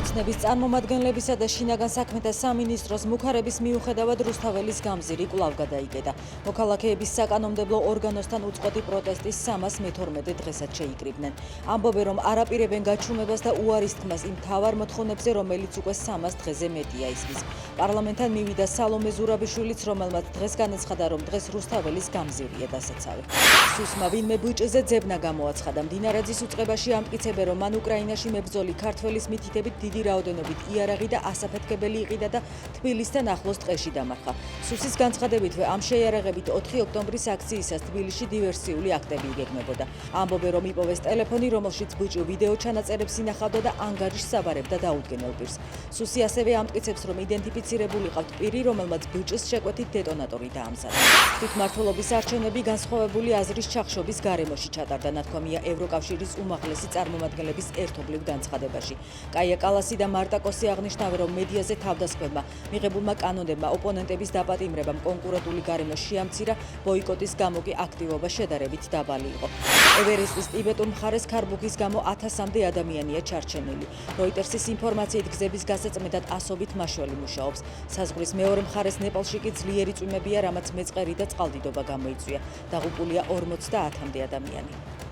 ოცნების წარმომადგენლებისა და შინაგან საქმეთა სამინისტროს მუხარების მიუხედავად რუსთაველის გამზირი კვლავ გადაიგედა. მოქალაქეების საკანონმდებლო ორგანოსთან უწყვეტი პროტესტის 312 დღესაც შეიკრიბნენ. ამბობენ, რომ არაპირებენ გაჩუმებას და უარის თქმას იმ მთავარ მოთხოვნებზე, რომელიც უკვე 300 დღეზე მეტია ისმის. პარლამენტთან მივიდა სალომე ზურაბიშვილიც, რომელმაც დღეს განაცხადა, რომ დღეს რუსთაველის გამზირია დასაცავი. სუსმა ვინმე ბიჭზე ძებნა გამოაცხადა. მდინარაძის უწყებაში ამტკიცებენ, რომ მან უკრაინაში მებრძოლი ქართველის მითითებით დიდი რაოდენობით იარაღი და ასაფეთქებელი იყიდა და თბილისთან ახლოს ტყეში დამარხა. სუსის განცხადებითვე ამ შეიარაღებით 4 ოქტომბრის აქციისას თბილისში დივერსიული აქტები იგეგმებოდა. ამბობენ, რომ იპოვეს ტელეფონი, რომელშიც ბიჭი ვიდეო ჩანაწერებს ინახავდა და ანგარიშს საბარებდა დაუდგენელ პირს. სუსი ასევე ამტკიცებს, რომ იდენტიფიცირებული ყავთ პირი, რომელმაც ბიჭის შეკვეთით დეტონატორი დაამზადა. თვითმმართველობის არჩევნები განსხვავებული აზრის ჩახშობის გარემოში ჩატარდა, ნათქვამია ევროკავშირის უმაღლესი წარმომადგენლების ერთობლივ განცხადებაში. კაია კალასი და მარტა კოსი აღნიშნავენ, რომ მედიაზე თავდასხმებმა მიღებულმა კანონებმა ოპონენტების დაპატიმრებამ კონკურენტული გარემო შეამცირა, ბოიკოტის გამო კი აქტივობა შედარებით დაბალი იყო. ევერესტის ტიბეტურ მხარეს ქარბუქის გამო 1000-მდე ადამიანია ჩარჩენილი. როიტერსის ინფორმაციით გზების გასაწმენდად ასობით მაშველი მუშაობს. საზღვრის მეორე მხარეს ნეპალში კი ძლიერი წვიმებია, რამაც მეწყერი და წყალდიდობა გამოიწვია. დაღუპულია 50-მდე ადამიანი.